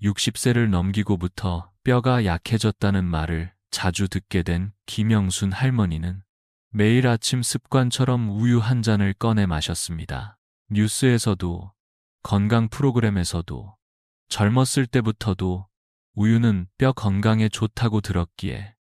60세를 넘기고부터 뼈가 약해졌다는 말을 자주 듣게 된 김영순 할머니는 매일 아침 습관처럼 우유 한 잔을 꺼내 마셨습니다. 뉴스에서도 건강 프로그램에서도 젊었을 때부터도 우유는 뼈 건강에 좋다고 들었기에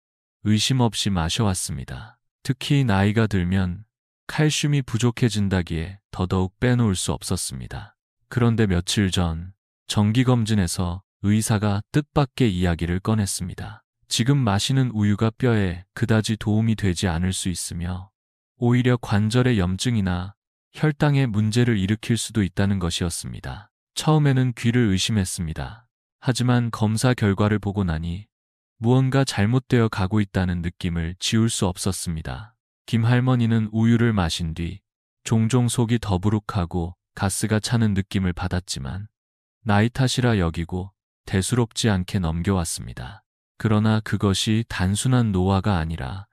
의심 없이 마셔왔습니다. 특히 나이가 들면 칼슘이 부족해진다기에 더더욱 빼놓을 수 없었습니다. 그런데 며칠 전 정기검진에서 의사가 뜻밖의 이야기를 꺼냈습니다. 지금 마시는 우유가 뼈에 그다지 도움이 되지 않을 수 있으며 오히려 관절의 염증이나 혈당에 문제를 일으킬 수도 있다는 것이었습니다. 처음에는 귀를 의심했습니다. 하지만 검사 결과를 보고 나니 무언가 잘못되어 가고 있다는 느낌을 지울 수 없었습니다. 김 할머니는 우유를 마신 뒤 종종 속이 더부룩하고 가스가 차는 느낌을 받았지만 나이 탓이라 여기고 대수롭지 않게 넘겨왔습니다. 그러나 그것이 단순한 노화가 아니라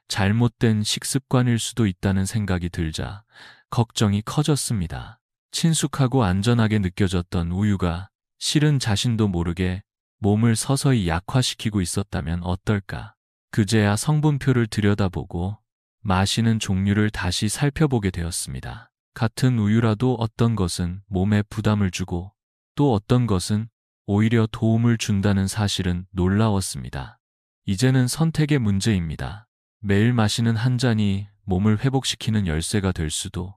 잘못된 식습관일 수도 있다는 생각이 들자 걱정이 커졌습니다. 친숙하고 안전하게 느껴졌던 우유가 실은 자신도 모르게 몸을 서서히 약화시키고 있었다면 어떨까? 그제야 성분표를 들여다보고 마시는 종류를 다시 살펴보게 되었습니다. 같은 우유라도 어떤 것은 몸에 부담을 주고 또 어떤 것은 오히려 도움을 준다는 사실은 놀라웠습니다. 이제는 선택의 문제입니다. 매일 마시는 한 잔이 몸을 회복시키는 열쇠가 될 수도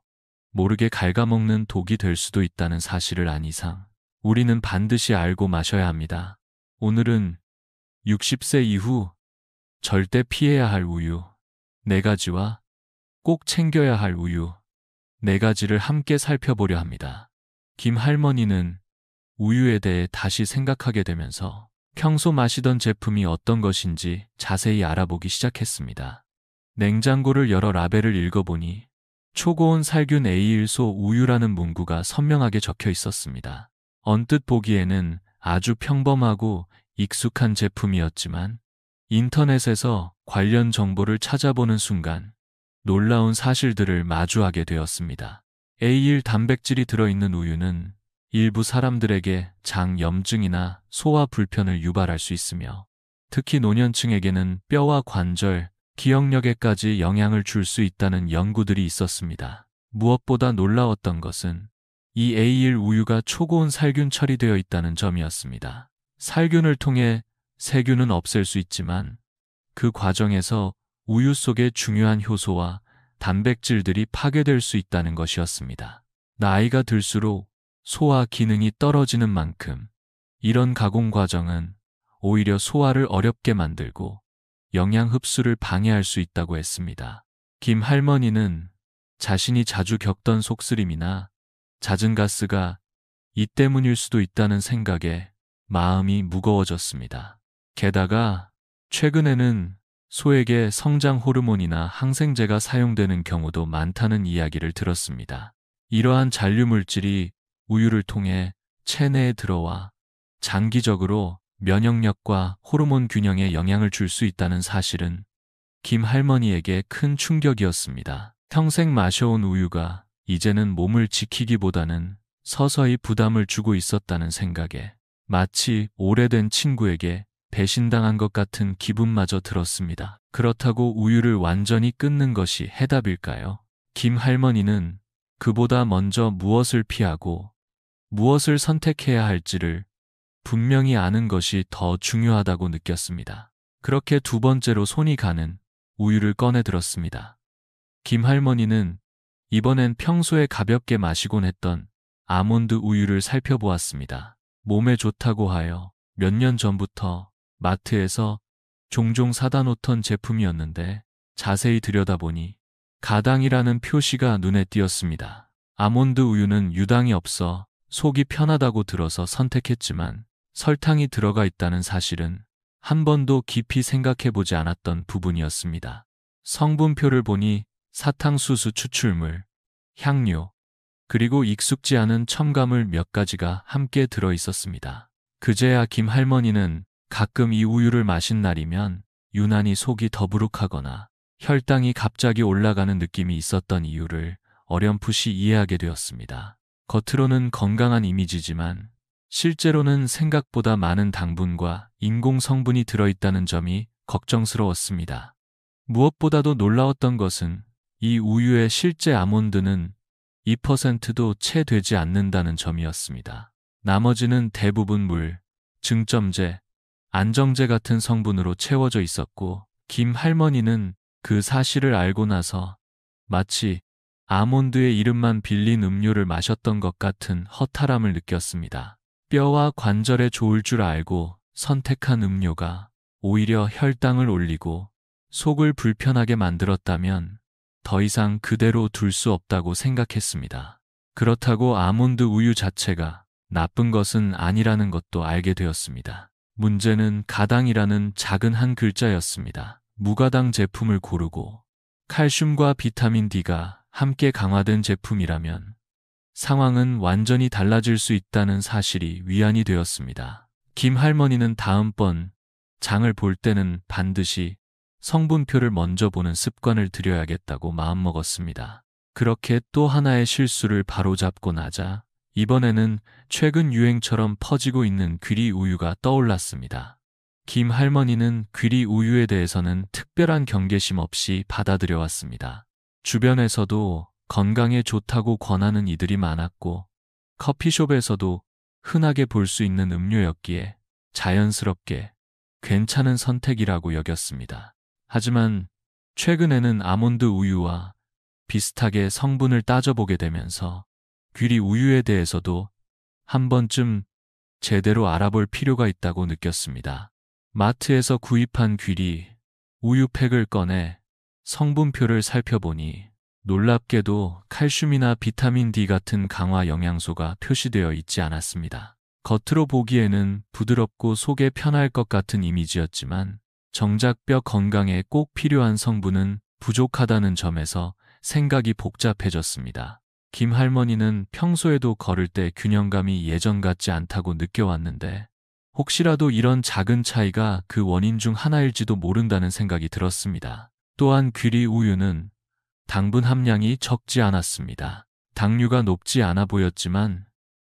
모르게 갉아먹는 독이 될 수도 있다는 사실을 안 이상 우리는 반드시 알고 마셔야 합니다. 오늘은 60세 이후 절대 피해야 할 우유 4가지와 꼭 챙겨야 할 우유 4가지를 함께 살펴보려 합니다. 김 할머니는 우유에 대해 다시 생각하게 되면서 평소 마시던 제품이 어떤 것인지 자세히 알아보기 시작했습니다. 냉장고를 열어 라벨을 읽어보니 초고온 살균 A일소 우유라는 문구가 선명하게 적혀 있었습니다. 언뜻 보기에는 아주 평범하고 익숙한 제품이었지만 인터넷에서 관련 정보를 찾아보는 순간 놀라운 사실들을 마주하게 되었습니다. A일 단백질이 들어있는 우유는 일부 사람들에게 장 염증이나 소화 불편을 유발할 수 있으며 특히 노년층에게는 뼈와 관절, 기억력에까지 영향을 줄 수 있다는 연구들이 있었습니다. 무엇보다 놀라웠던 것은 이 A일 우유가 초고온 살균 처리되어 있다는 점이었습니다. 살균을 통해 세균은 없앨 수 있지만 그 과정에서 우유 속의 중요한 효소와 단백질들이 파괴될 수 있다는 것이었습니다. 나이가 들수록 소화 기능이 떨어지는 만큼 이런 가공 과정은 오히려 소화를 어렵게 만들고 영양 흡수를 방해할 수 있다고 했습니다. 김 할머니는 자신이 자주 겪던 속쓰림이나 잦은 가스가 이 때문일 수도 있다는 생각에 마음이 무거워졌습니다. 게다가 최근에는 소에게 성장 호르몬이나 항생제가 사용되는 경우도 많다는 이야기를 들었습니다. 이러한 잔류 물질이 우유를 통해 체내에 들어와 장기적으로 면역력과 호르몬 균형에 영향을 줄 수 있다는 사실은 김 할머니에게 큰 충격이었습니다. 평생 마셔온 우유가 이제는 몸을 지키기보다는 서서히 부담을 주고 있었다는 생각에 마치 오래된 친구에게 배신당한 것 같은 기분마저 들었습니다. 그렇다고 우유를 완전히 끊는 것이 해답일까요? 김 할머니는 그보다 먼저 무엇을 피하고 무엇을 선택해야 할지를 분명히 아는 것이 더 중요하다고 느꼈습니다. 그렇게 2번째로 손이 가는 우유를 꺼내 들었습니다. 김 할머니는 이번엔 평소에 가볍게 마시곤 했던 아몬드 우유를 살펴보았습니다. 몸에 좋다고 하여 몇 년 전부터 마트에서 종종 사다 놓던 제품이었는데 자세히 들여다보니 가당이라는 표시가 눈에 띄었습니다. 아몬드 우유는 유당이 없어 속이 편하다고 들어서 선택했지만 설탕이 들어가 있다는 사실은 한 번도 깊이 생각해보지 않았던 부분이었습니다. 성분표를 보니 사탕수수 추출물, 향료, 그리고 익숙지 않은 첨가물 몇 가지가 함께 들어 있었습니다. 그제야 김 할머니는 가끔 이 우유를 마신 날이면 유난히 속이 더부룩하거나 혈당이 갑자기 올라가는 느낌이 있었던 이유를 어렴풋이 이해하게 되었습니다. 겉으로는 건강한 이미지지만 실제로는 생각보다 많은 당분과 인공 성분이 들어있다는 점이 걱정스러웠습니다. 무엇보다도 놀라웠던 것은 이 우유의 실제 아몬드는 2%도 채 되지 않는다는 점이었습니다. 나머지는 대부분 물, 증점제, 안정제 같은 성분으로 채워져 있었고, 김 할머니는 그 사실을 알고 나서 마치 아몬드의 이름만 빌린 음료를 마셨던 것 같은 허탈함을 느꼈습니다. 뼈와 관절에 좋을 줄 알고 선택한 음료가 오히려 혈당을 올리고 속을 불편하게 만들었다면 더 이상 그대로 둘 수 없다고 생각했습니다. 그렇다고 아몬드 우유 자체가 나쁜 것은 아니라는 것도 알게 되었습니다. 문제는 가당이라는 작은 한 글자였습니다. 무가당 제품을 고르고 칼슘과 비타민 D가 함께 강화된 제품이라면 상황은 완전히 달라질 수 있다는 사실이 위안이 되었습니다. 김 할머니는 다음번 장을 볼 때는 반드시 성분표를 먼저 보는 습관을 들여야겠다고 마음먹었습니다. 그렇게 또 하나의 실수를 바로잡고 나자 이번에는 최근 유행처럼 퍼지고 있는 귀리 우유가 떠올랐습니다. 김 할머니는 귀리 우유에 대해서는 특별한 경계심 없이 받아들여왔습니다. 주변에서도 건강에 좋다고 권하는 이들이 많았고 커피숍에서도 흔하게 볼 수 있는 음료였기에 자연스럽게 괜찮은 선택이라고 여겼습니다. 하지만 최근에는 아몬드 우유와 비슷하게 성분을 따져보게 되면서 귀리 우유에 대해서도 한 번쯤 제대로 알아볼 필요가 있다고 느꼈습니다. 마트에서 구입한 귀리 우유팩을 꺼내 성분표를 살펴보니 놀랍게도 칼슘이나 비타민 D 같은 강화 영양소가 표시되어 있지 않았습니다. 겉으로 보기에는 부드럽고 속에 편할 것 같은 이미지였지만 정작 뼈 건강에 꼭 필요한 성분은 부족하다는 점에서 생각이 복잡해졌습니다. 김 할머니는 평소에도 걸을 때 균형감이 예전 같지 않다고 느껴왔는데 혹시라도 이런 작은 차이가 그 원인 중 하나일지도 모른다는 생각이 들었습니다. 또한 귀리 우유는 당분 함량이 적지 않았습니다. 당류가 높지 않아 보였지만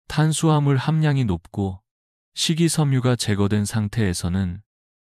탄수화물 함량이 높고 식이섬유가 제거된 상태에서는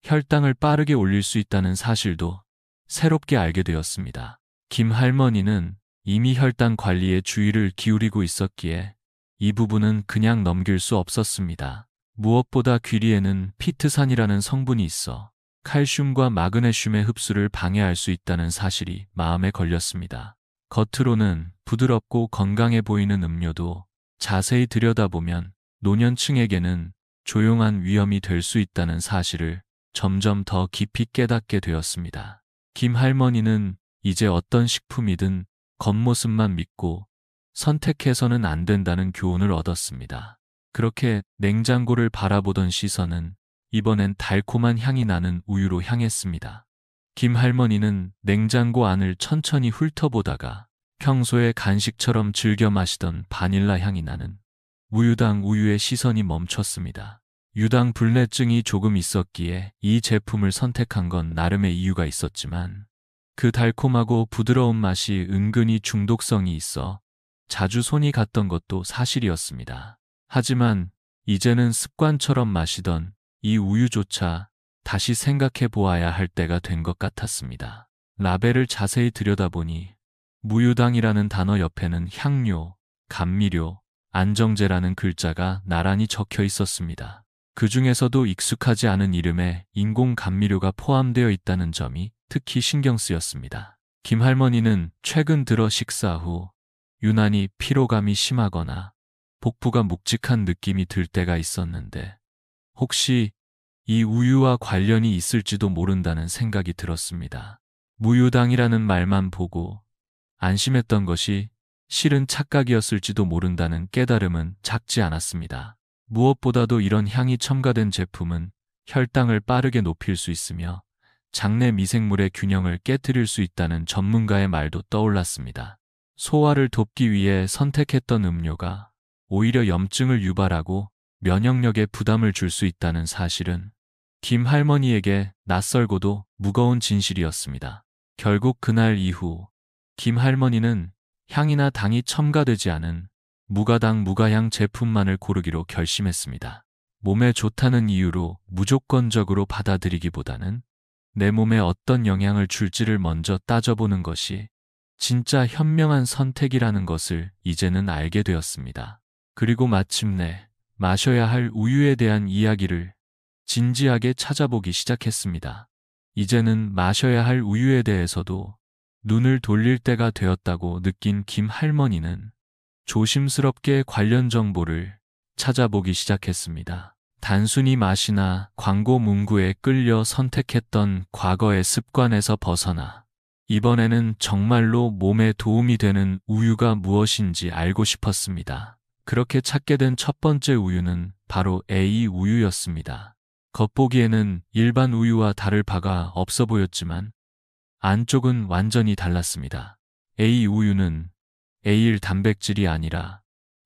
혈당을 빠르게 올릴 수 있다는 사실도 새롭게 알게 되었습니다. 김 할머니는 이미 혈당 관리에 주의를 기울이고 있었기에 이 부분은 그냥 넘길 수 없었습니다. 무엇보다 귀리에는 피트산이라는 성분이 있어 칼슘과 마그네슘의 흡수를 방해할 수 있다는 사실이 마음에 걸렸습니다. 겉으로는 부드럽고 건강해 보이는 음료도 자세히 들여다보면 노년층에게는 조용한 위험이 될 수 있다는 사실을 점점 더 깊이 깨닫게 되었습니다. 김 할머니는 이제 어떤 식품이든 겉모습만 믿고 선택해서는 안 된다는 교훈을 얻었습니다. 그렇게 냉장고를 바라보던 시선은 이번엔 달콤한 향이 나는 우유로 향했습니다. 김 할머니는 냉장고 안을 천천히 훑어보다가 평소에 간식처럼 즐겨 마시던 바닐라 향이 나는 무유당 우유에 시선이 멈췄습니다. 유당 불내증이 조금 있었기에 이 제품을 선택한 건 나름의 이유가 있었지만 그 달콤하고 부드러운 맛이 은근히 중독성이 있어 자주 손이 갔던 것도 사실이었습니다. 하지만 이제는 습관처럼 마시던 이 우유조차 다시 생각해 보아야 할 때가 된 것 같았습니다. 라벨을 자세히 들여다보니 무유당이라는 단어 옆에는 향료, 감미료, 안정제라는 글자가 나란히 적혀 있었습니다. 그 중에서도 익숙하지 않은 이름에 인공 감미료가 포함되어 있다는 점이 특히 신경 쓰였습니다. 김 할머니는 최근 들어 식사 후 유난히 피로감이 심하거나 복부가 묵직한 느낌이 들 때가 있었는데 혹시 이 우유와 관련이 있을지도 모른다는 생각이 들었습니다. 무유당이라는 말만 보고 안심했던 것이 실은 착각이었을지도 모른다는 깨달음은 작지 않았습니다. 무엇보다도 이런 향이 첨가된 제품은 혈당을 빠르게 높일 수 있으며 장내 미생물의 균형을 깨뜨릴 수 있다는 전문가의 말도 떠올랐습니다. 소화를 돕기 위해 선택했던 음료가 오히려 염증을 유발하고 면역력에 부담을 줄 수 있다는 사실은 김 할머니에게 낯설고도 무거운 진실이었습니다. 결국 그날 이후 김 할머니는 향이나 당이 첨가되지 않은 무가당 무가향 제품만을 고르기로 결심했습니다. 몸에 좋다는 이유로 무조건적으로 받아들이기보다는 내 몸에 어떤 영향을 줄지를 먼저 따져보는 것이 진짜 현명한 선택이라는 것을 이제는 알게 되었습니다. 그리고 마침내 마셔야 할 우유에 대한 이야기를 진지하게 찾아보기 시작했습니다. 이제는 마셔야 할 우유에 대해서도 눈을 돌릴 때가 되었다고 느낀 김 할머니는 조심스럽게 관련 정보를 찾아보기 시작했습니다. 단순히 맛이나 광고 문구에 끌려 선택했던 과거의 습관에서 벗어나 이번에는 정말로 몸에 도움이 되는 우유가 무엇인지 알고 싶었습니다. 그렇게 찾게 된 첫 번째 우유는 바로 A 우유였습니다. 겉보기에는 일반 우유와 다를 바가 없어 보였지만 안쪽은 완전히 달랐습니다. A 우유는 A1 단백질이 아니라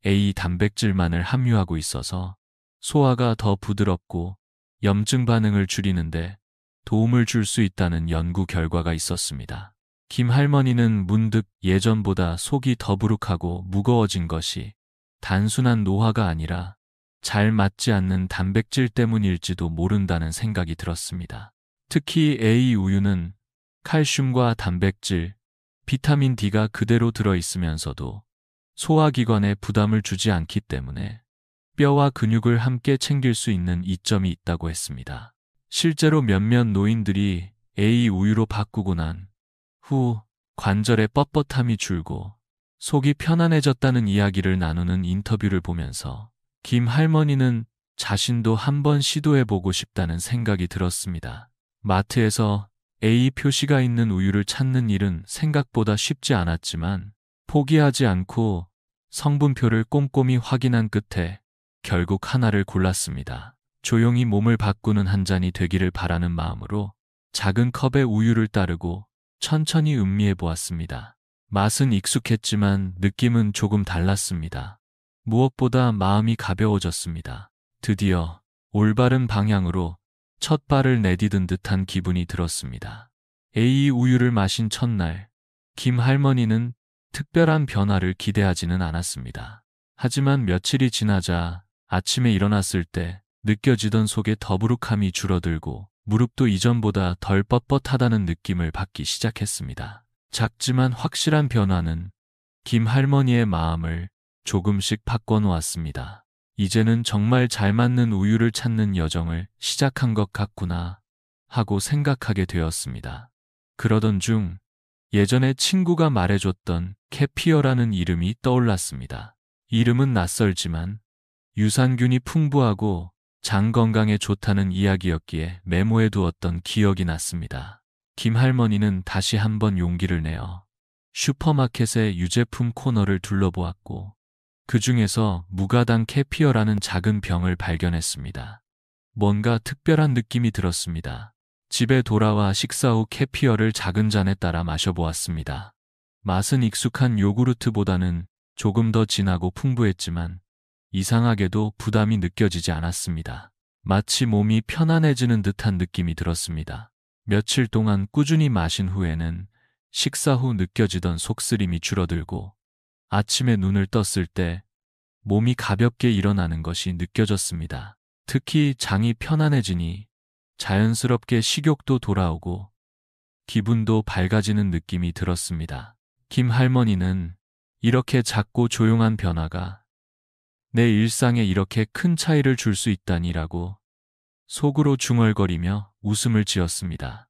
A 단백질만을 함유하고 있어서 소화가 더 부드럽고 염증 반응을 줄이는데 도움을 줄 수 있다는 연구 결과가 있었습니다. 김 할머니는 문득 예전보다 속이 더부룩하고 무거워진 것이 단순한 노화가 아니라 잘 맞지 않는 단백질 때문일지도 모른다는 생각이 들었습니다. 특히 A 우유는 칼슘과 단백질, 비타민 D가 그대로 들어있으면서도 소화기관에 부담을 주지 않기 때문에 뼈와 근육을 함께 챙길 수 있는 이점이 있다고 했습니다. 실제로 몇몇 노인들이 A 우유로 바꾸고 난 후 관절의 뻣뻣함이 줄고 속이 편안해졌다는 이야기를 나누는 인터뷰를 보면서 김 할머니는 자신도 한번 시도해보고 싶다는 생각이 들었습니다. 마트에서 A 표시가 있는 우유를 찾는 일은 생각보다 쉽지 않았지만 포기하지 않고 성분표를 꼼꼼히 확인한 끝에 결국 하나를 골랐습니다. 조용히 몸을 바꾸는 한 잔이 되기를 바라는 마음으로 작은 컵의 우유를 따르고 천천히 음미해 보았습니다. 맛은 익숙했지만 느낌은 조금 달랐습니다. 무엇보다 마음이 가벼워졌습니다. 드디어 올바른 방향으로 첫 발을 내디딘 듯한 기분이 들었습니다. A 우유를 마신 첫날, 김 할머니는 특별한 변화를 기대하지는 않았습니다. 하지만 며칠이 지나자 아침에 일어났을 때 느껴지던 속의 더부룩함이 줄어들고 무릎도 이전보다 덜 뻣뻣하다는 느낌을 받기 시작했습니다. 작지만 확실한 변화는 김 할머니의 마음을 조금씩 바꿔놓았습니다. 이제는 정말 잘 맞는 우유를 찾는 여정을 시작한 것 같구나 하고 생각하게 되었습니다. 그러던 중 예전에 친구가 말해줬던 캐피어라는 이름이 떠올랐습니다. 이름은 낯설지만 유산균이 풍부하고 장 건강에 좋다는 이야기였기에 메모해 두었던 기억이 났습니다. 김 할머니는 다시 한번 용기를 내어 슈퍼마켓의 유제품 코너를 둘러보았고 그 중에서 무가당 캐피어라는 작은 병을 발견했습니다. 뭔가 특별한 느낌이 들었습니다. 집에 돌아와 식사 후 캐피어를 작은 잔에 따라 마셔보았습니다. 맛은 익숙한 요구르트보다는 조금 더 진하고 풍부했지만 이상하게도 부담이 느껴지지 않았습니다. 마치 몸이 편안해지는 듯한 느낌이 들었습니다. 며칠 동안 꾸준히 마신 후에는 식사 후 느껴지던 속쓰림이 줄어들고 아침에 눈을 떴을 때 몸이 가볍게 일어나는 것이 느껴졌습니다. 특히 장이 편안해지니 자연스럽게 식욕도 돌아오고 기분도 밝아지는 느낌이 들었습니다. 김 할머니는 이렇게 작고 조용한 변화가 내 일상에 이렇게 큰 차이를 줄 수 있다니라고 속으로 중얼거리며 웃음을 지었습니다.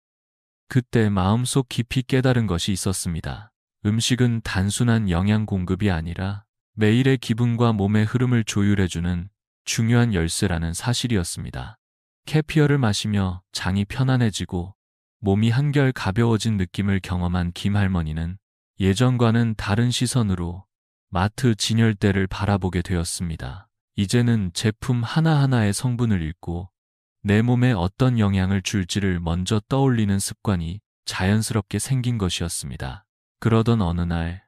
그때 마음속 깊이 깨달은 것이 있었습니다. 음식은 단순한 영양 공급이 아니라 매일의 기분과 몸의 흐름을 조율해주는 중요한 열쇠라는 사실이었습니다. 캐피어를 마시며 장이 편안해지고 몸이 한결 가벼워진 느낌을 경험한 김 할머니는 예전과는 다른 시선으로 마트 진열대를 바라보게 되었습니다. 이제는 제품 하나하나의 성분을 읽고 내 몸에 어떤 영향을 줄지를 먼저 떠올리는 습관이 자연스럽게 생긴 것이었습니다. 그러던 어느 날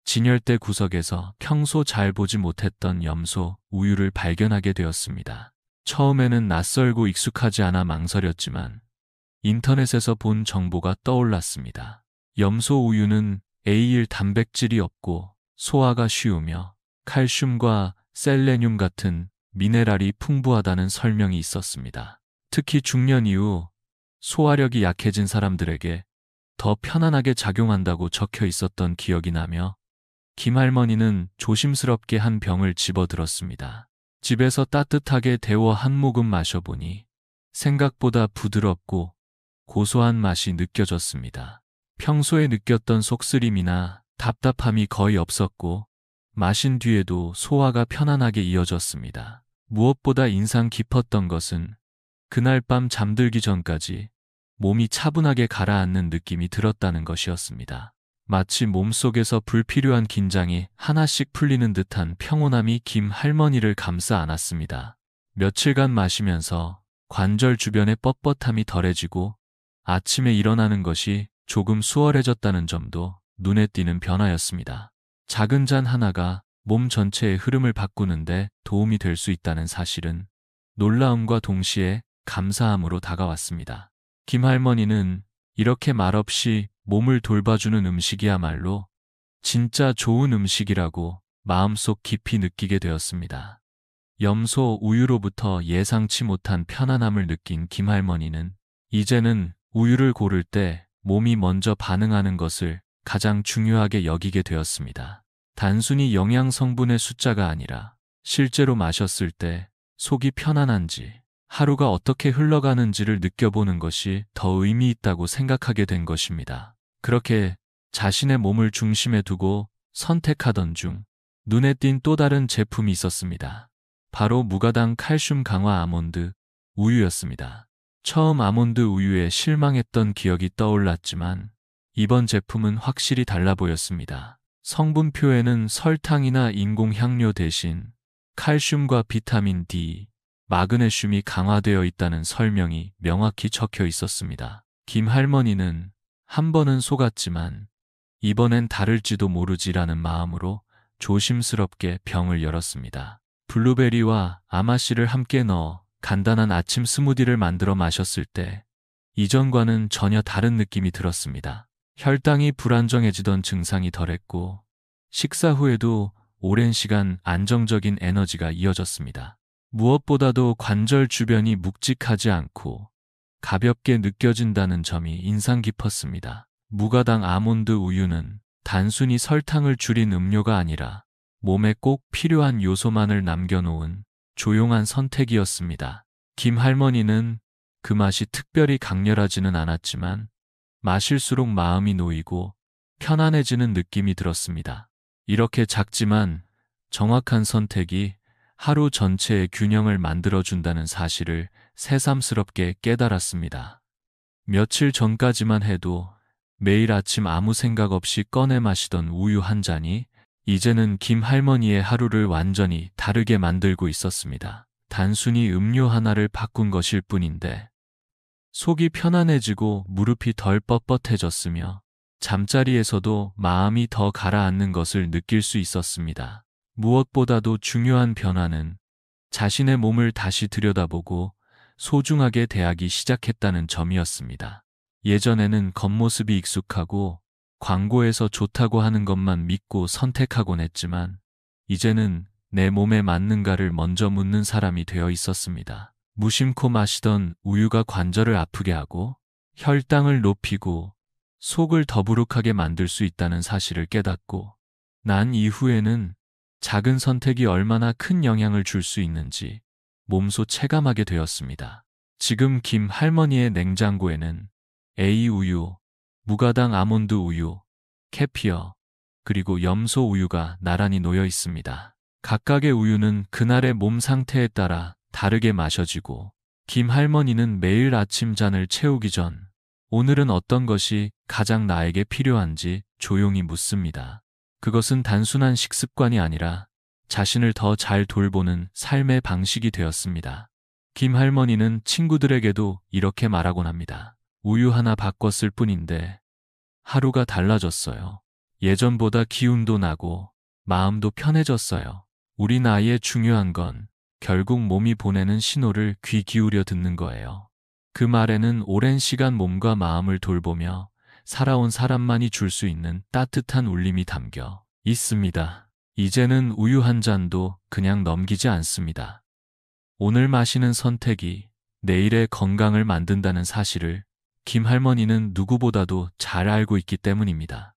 진열대 구석에서 평소 잘 보지 못했던 염소 우유를 발견하게 되었습니다. 처음에는 낯설고 익숙하지 않아 망설였지만 인터넷에서 본 정보가 떠올랐습니다. 염소 우유는 A1 단백질이 없고 소화가 쉬우며 칼슘과 셀레늄 같은 미네랄이 풍부하다는 설명이 있었습니다. 특히 중년 이후 소화력이 약해진 사람들에게 더 편안하게 작용한다고 적혀 있었던 기억이 나며 김할머니는 조심스럽게 한 병을 집어들었습니다. 집에서 따뜻하게 데워 한 모금 마셔보니 생각보다 부드럽고 고소한 맛이 느껴졌습니다. 평소에 느꼈던 속쓰림이나 답답함이 거의 없었고 마신 뒤에도 소화가 편안하게 이어졌습니다. 무엇보다 인상 깊었던 것은 그날 밤 잠들기 전까지 몸이 차분하게 가라앉는 느낌이 들었다는 것이었습니다. 마치 몸속에서 불필요한 긴장이 하나씩 풀리는 듯한 평온함이 김 할머니를 감싸 안았습니다. 며칠간 마시면서 관절 주변의 뻣뻣함이 덜해지고 아침에 일어나는 것이 조금 수월해졌다는 점도 눈에 띄는 변화였습니다. 작은 잔 하나가 몸 전체의 흐름을 바꾸는데 도움이 될 수 있다는 사실은 놀라움과 동시에 감사함으로 다가왔습니다. 김 할머니는 이렇게 말없이 몸을 돌봐주는 음식이야말로 진짜 좋은 음식이라고 마음속 깊이 느끼게 되었습니다. 염소 우유로부터 예상치 못한 편안함을 느낀 김 할머니는 이제는 우유를 고를 때 몸이 먼저 반응하는 것을 가장 중요하게 여기게 되었습니다. 단순히 영양 성분의 숫자가 아니라 실제로 마셨을 때 속이 편안한지 하루가 어떻게 흘러가는지를 느껴보는 것이 더 의미 있다고 생각하게 된 것입니다. 그렇게 자신의 몸을 중심에 두고 선택하던 중 눈에 띈 또 다른 제품이 있었습니다. 바로 무가당 칼슘 강화 아몬드 우유였습니다. 처음 아몬드 우유에 실망했던 기억이 떠올랐지만 이번 제품은 확실히 달라 보였습니다. 성분표에는 설탕이나 인공 향료 대신 칼슘과 비타민 D, 마그네슘이 강화되어 있다는 설명이 명확히 적혀 있었습니다. 김 할머니는 한 번은 속았지만 이번엔 다를지도 모르지라는 마음으로 조심스럽게 병을 열었습니다. 블루베리와 아마씨를 함께 넣어 간단한 아침 스무디를 만들어 마셨을 때 이전과는 전혀 다른 느낌이 들었습니다. 혈당이 불안정해지던 증상이 덜했고 식사 후에도 오랜 시간 안정적인 에너지가 이어졌습니다. 무엇보다도 관절 주변이 묵직하지 않고 가볍게 느껴진다는 점이 인상 깊었습니다. 무가당 아몬드 우유는 단순히 설탕을 줄인 음료가 아니라 몸에 꼭 필요한 요소만을 남겨놓은 조용한 선택이었습니다. 김 할머니는 그 맛이 특별히 강렬하지는 않았지만 마실수록 마음이 놓이고 편안해지는 느낌이 들었습니다. 이렇게 작지만 정확한 선택이 하루 전체의 균형을 만들어준다는 사실을 새삼스럽게 깨달았습니다. 며칠 전까지만 해도 매일 아침 아무 생각 없이 꺼내 마시던 우유 한 잔이 이제는 김 할머니의 하루를 완전히 다르게 만들고 있었습니다. 단순히 음료 하나를 바꾼 것일 뿐인데 속이 편안해지고 무릎이 덜 뻣뻣해졌으며 잠자리에서도 마음이 더 가라앉는 것을 느낄 수 있었습니다. 무엇보다도 중요한 변화는 자신의 몸을 다시 들여다보고 소중하게 대하기 시작했다는 점이었습니다. 예전에는 겉모습이 익숙하고 광고에서 좋다고 하는 것만 믿고 선택하곤 했지만 이제는 내 몸에 맞는가를 먼저 묻는 사람이 되어 있었습니다. 무심코 마시던 우유가 관절을 아프게 하고 혈당을 높이고 속을 더부룩하게 만들 수 있다는 사실을 깨닫고 난 이후에는 작은 선택이 얼마나 큰 영향을 줄 수 있는지 몸소 체감하게 되었습니다. 지금 김 할머니의 냉장고에는 A 우유, 무가당 아몬드 우유, 캐피어, 그리고 염소 우유가 나란히 놓여 있습니다. 각각의 우유는 그날의 몸 상태에 따라 다르게 마셔지고 김 할머니는 매일 아침 잔을 채우기 전 오늘은 어떤 것이 가장 나에게 필요한지 조용히 묻습니다. 그것은 단순한 식습관이 아니라 자신을 더 잘 돌보는 삶의 방식이 되었습니다. 김 할머니는 친구들에게도 이렇게 말하곤 합니다. 우유 하나 바꿨을 뿐인데 하루가 달라졌어요. 예전보다 기운도 나고 마음도 편해졌어요. 우리 나이에 중요한 건 결국 몸이 보내는 신호를 귀 기울여 듣는 거예요. 그 말에는 오랜 시간 몸과 마음을 돌보며 살아온 사람만이 줄 수 있는 따뜻한 울림이 담겨 있습니다. 이제는 우유 한 잔도 그냥 넘기지 않습니다. 오늘 마시는 선택이 내일의 건강을 만든다는 사실을 김 할머니는 누구보다도 잘 알고 있기 때문입니다.